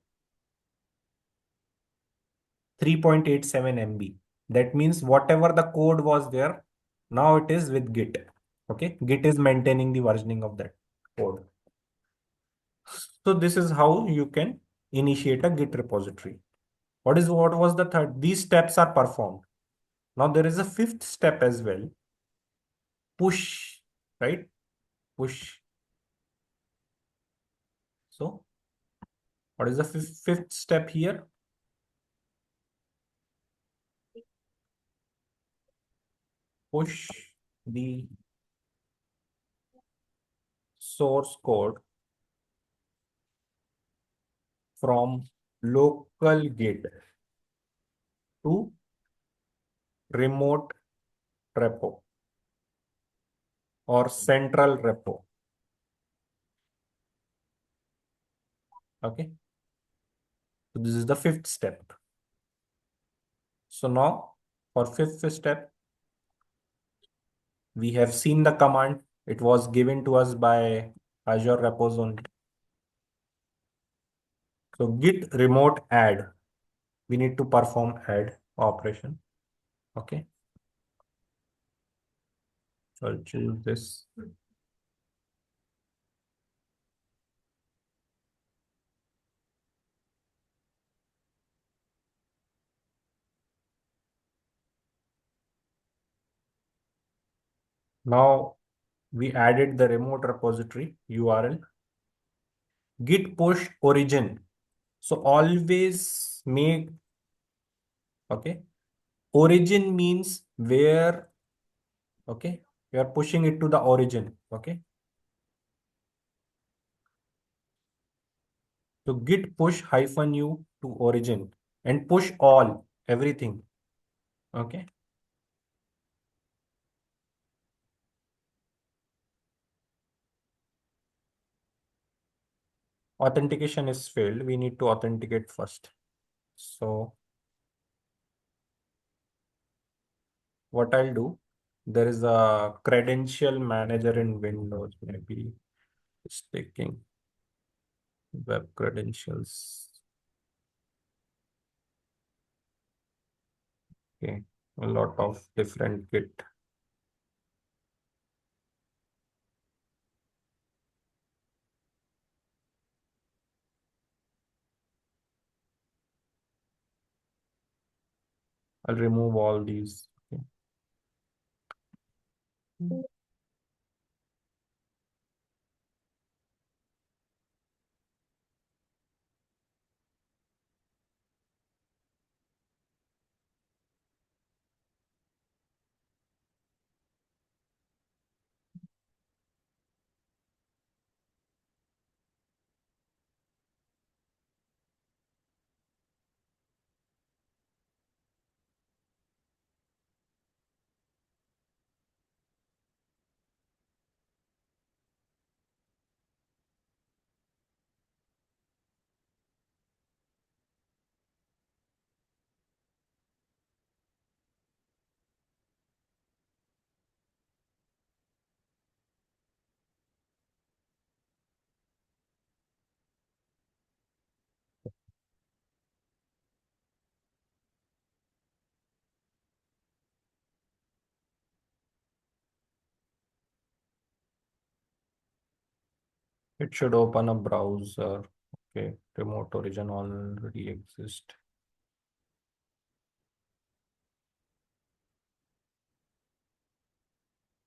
3.87 MB. That means whatever the code was there, now it is with Git. Okay, Git is maintaining the versioning of that code. So this is how you can initiate a Git repository. What was the third? These steps are performed. Now there is a fifth step as well. Push, right? Push. So what is the fifth step here? Push the source code from local Git to remote repo or central repo. Okay. So this is the fifth step. So now for fifth step, we have seen the command. It was given to us by Azure repos only. So git remote add. We need to perform add operation. Okay. So I'll choose this. Now we added the remote repository URL. Git push origin. So always make, okay. Origin means where, okay. We are pushing it to the origin. Okay. So git push -u to origin and push all, everything. Okay. Authentication is failed. We need to authenticate first. So what I'll do, there is a credential manager in Windows. Maybe it's taking web credentials. Okay. A lot of different Git. I'll remove all these. Okay. It should open a browser. Okay, remote origin already exists.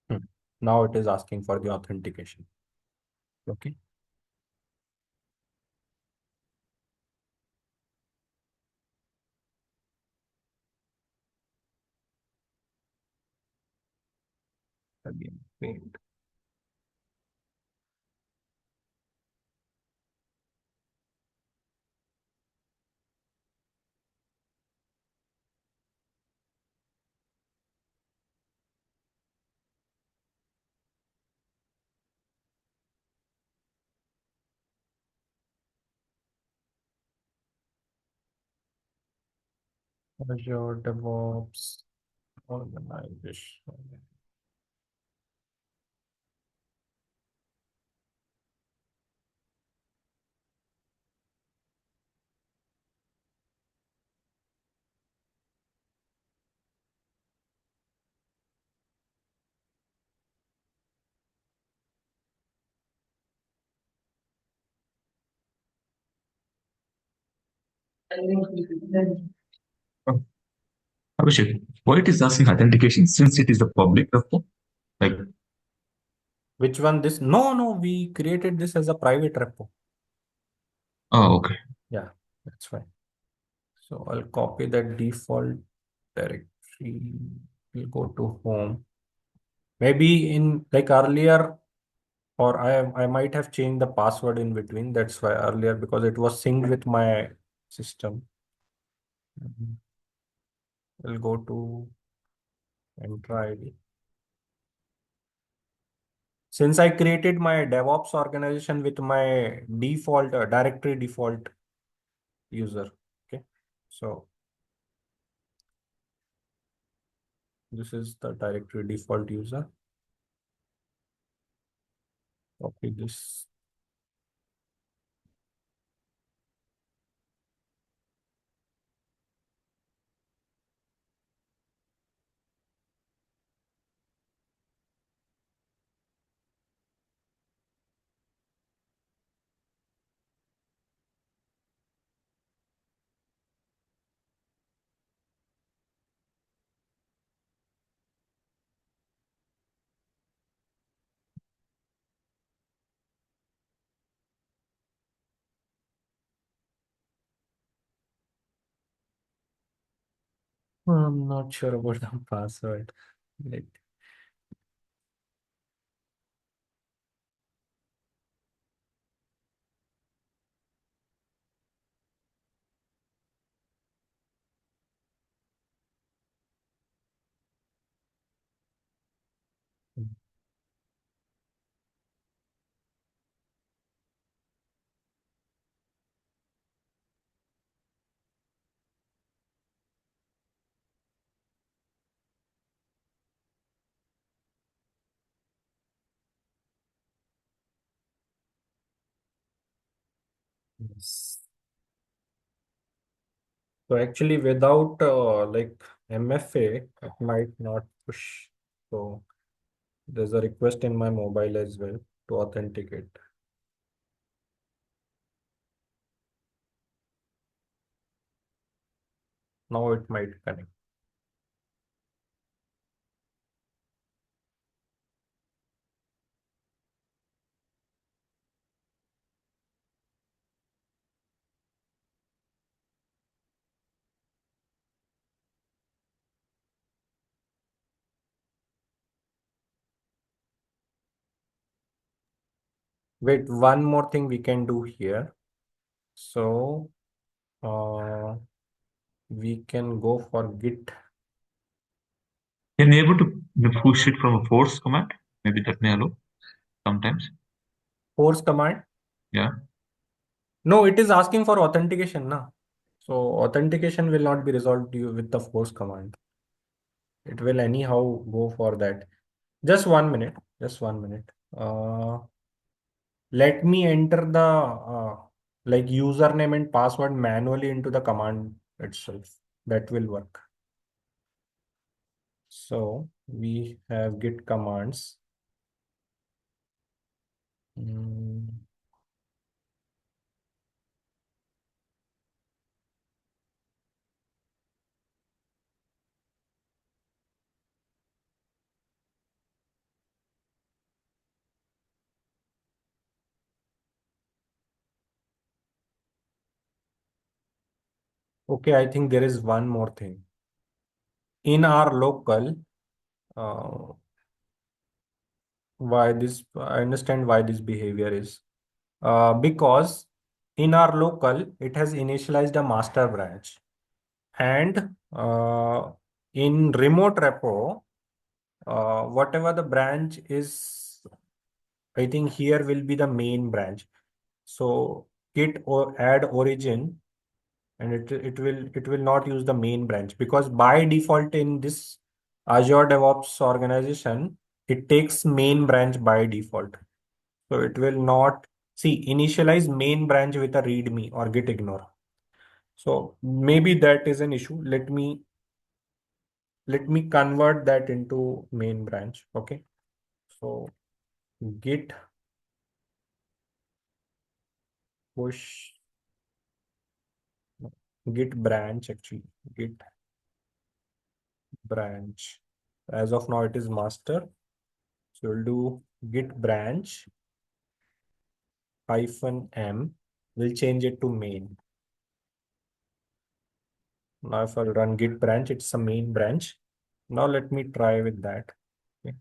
Hmm. Now it is asking for the authentication. Okay. Again, wait. Azure DevOps organization. Oh, Abhishek, why it is asking authentication since it is a public repo? Like, Which one this? No, no, we created this as a private repo. oh, okay. Yeah, that's fine. So I'll copy that default directory. We'll go to home. Maybe in like earlier, or I might have changed the password in between. That's why earlier because it was synced with my system. Mhm. We'll go to enter ID. Since I created my DevOps organization with my default directory default user. Okay. So this is the directory default user. Copy this. I'm not sure about the password. Let yes. So actually, without like MFA, it might not push. So there's a request in my mobile as well to authenticate. Now it might connect. Wait, one more thing we can do here. So uh, we can go for Git Can you able to push it from a force command? Maybe that may allow sometimes. force command. Yeah. No, it is asking for authentication, na. So authentication will not be resolved with the force command. It will anyhow go for that. Just 1 minute. Just 1 minute. Let me enter the like username and password manually into the command itself. That will work. So we have git commands. Mm. Okay, I think there is one more thing. In our local, uh, why this, I understand why this behavior is. Because in our local, it has initialized a master branch. And in remote repo, whatever the branch is, I think here will be the main branch. So git or add origin, and it will not use the main branch, because by default in this Azure DevOps organization, it takes main branch by default. So it will not see initialize main branch with a readme or git ignore. So maybe that is an issue. Let me convert that into main branch. Okay. So git push git branch, actually git branch. As of now, it is master. So we'll do git branch -m. We'll change it to main. Now if I run git branch, it's a main branch. Now let me try with that. Okay.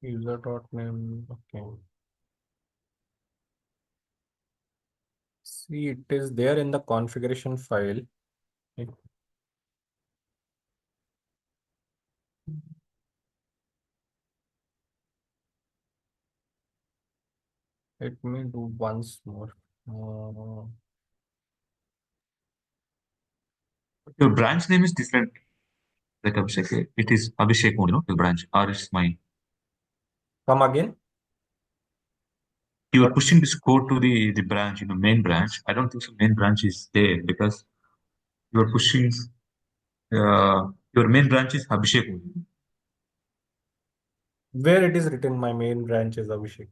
User.name. Okay. See, it is there in the configuration file. It, let me do once more. Your branch name is different, like Abhishek. It is Abhishek only, no? Your branch, or it's mine. Come again. You are What? pushing this code to the branch, main branch. I don't think so. Main branch is there because you are pushing. Your main branch is Abhishek only. Where it is written, my main branch is Abhishek.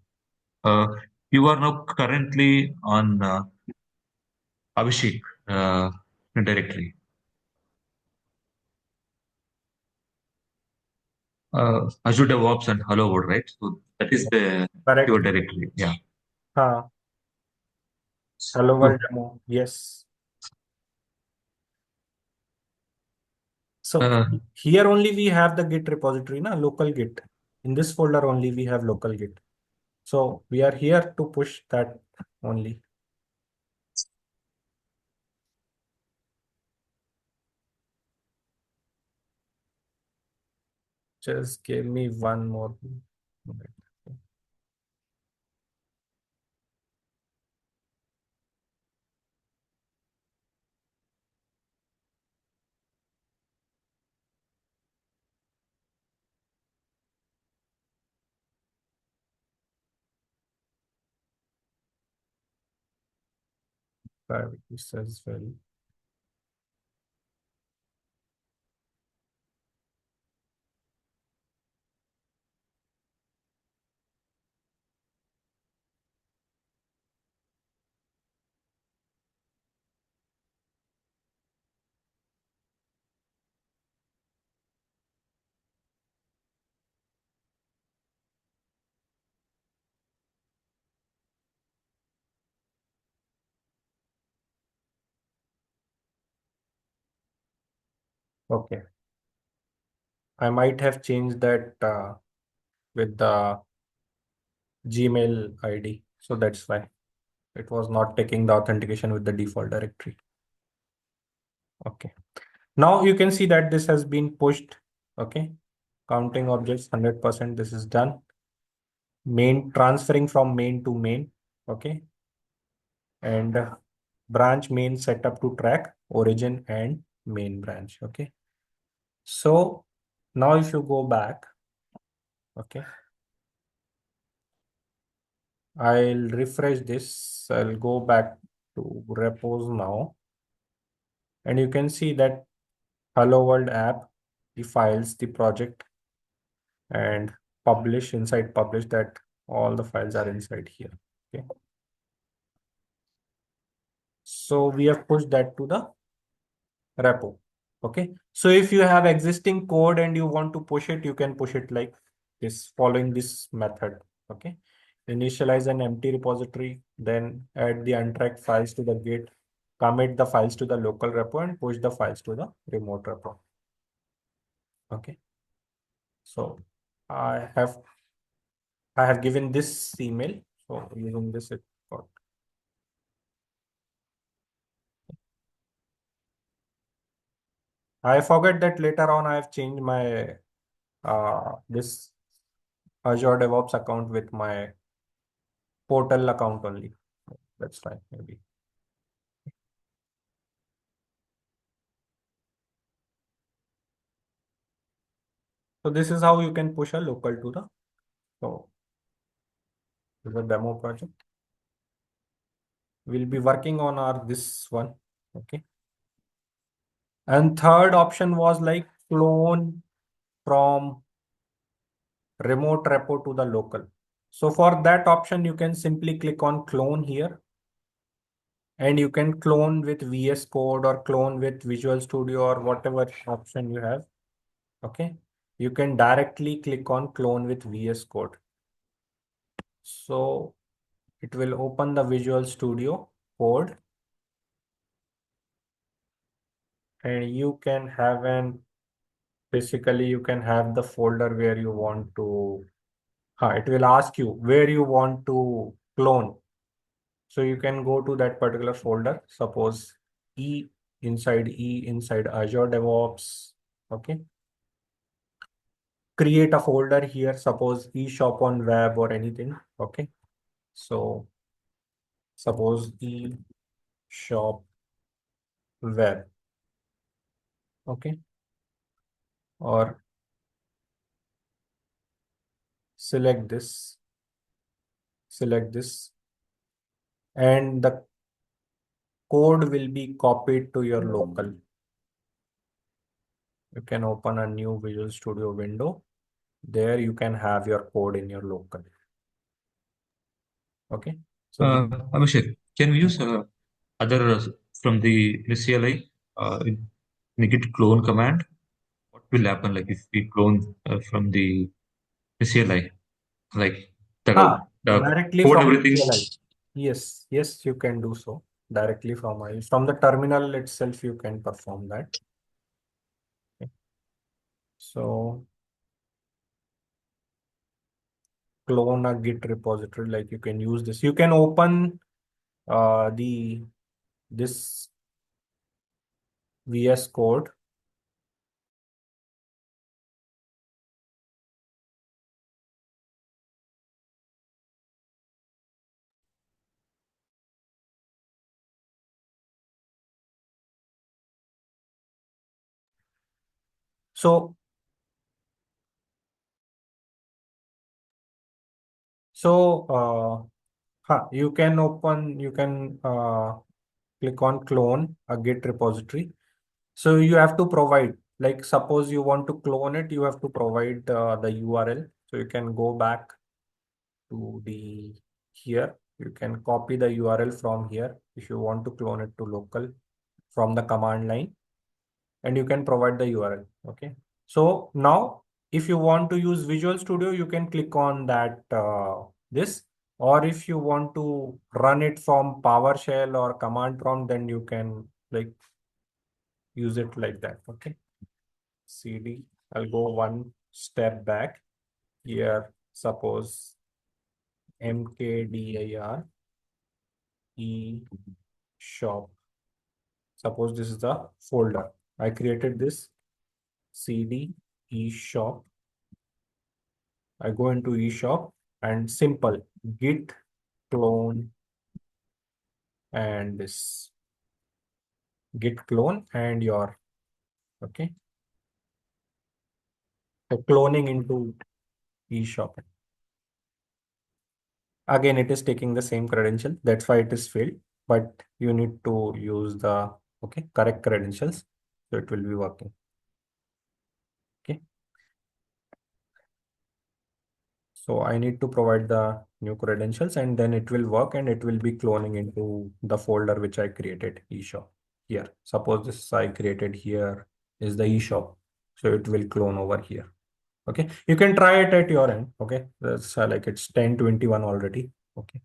Uh, you are now currently on Abhishek directory. Azure DevOps and Hello World, right? So that is the your Correct. directory. Yeah. Huh. Hello world So, demo. Yes. So uh, here only we have the Git repository, na local Git. In this folder only we have local Git. So we are here to push that only. Just give me one more minute. Private keys as well. Okay. I might have changed that with the Gmail ID. So that's why it was not taking the authentication with the default directory. Okay. Now you can see that this has been pushed. Okay. Counting objects 100%. This is done. Main transferring from main to main. Okay. And branch main set up to track origin and main branch. Okay. So now if you go back, okay, I'll refresh this. I'll go back to repos now. And you can see that Hello World app, the files, the project, and publish inside publish that all the files are inside here. Okay. So we have pushed that to the repo. Okay. So if you have existing code and you want to push it, you can push it like this, following this method. Okay. Initialize an empty repository, then add the untracked files to the Git, commit the files to the local repo and push the files to the remote repo. Okay. So I have given this email. So using this, it got. I forget that later on I have changed my this Azure DevOps account with my portal account only. That's fine, maybe. So this is how you can push a local to the the demo project. We'll be working on our this one. Okay. And third option was like clone from remote repo to the local. So for that option, you can simply click on clone here. And you can clone with VS Code or clone with Visual Studio or whatever option you have. Okay. You can directly click on clone with VS Code. So it will open the Visual Studio code. And you can have basically you can have the folder where you want to, it will ask you where you want to clone. So you can go to that particular folder, suppose E inside Azure DevOps. Okay. Create a folder here, suppose eShop on web or anything. Okay. So suppose eShop web. Okay. Or select this, and the code will be copied to your local. You can open a new Visual Studio window. There you can have your code in your local. Okay. So Abhishek, can we use other from the CLI in the git clone command? What will happen like if we clone from the CLI? Like the directly code, from everything. CLI. Yes, you can do so directly from the terminal itself. You can perform that. Okay. So clone a Git repository, like you can use this. You can open this VS Code. So you can click on clone a Git repository. So you have to provide, like suppose you want to clone it, you have to provide the URL. So you can go back to the here. You can copy the URL from here if you want to clone it to local from the command line, and you can provide the URL. Okay. So now if you want to use Visual Studio, you can click on that this, or if you want to run it from PowerShell or command prompt, then you can like use it like that. Okay. cd. I'll go one step back here. Suppose mkdir e shop. Suppose this is the folder. I created this cd eShop. I go into eShop and simple git clone and this git clone and your okay. So cloning into eShop. Again, it is taking the same credential. That's why it is failed. But you need to use the correct credentials. So it will be working. Okay. So I need to provide the new credentials and then it will work and it will be cloning into the folder which I created, eShop. Here, suppose this I created here is the eShop. So it will clone over here. Okay. You can try it at your end. Okay. That's like it's 10:21 already. Okay.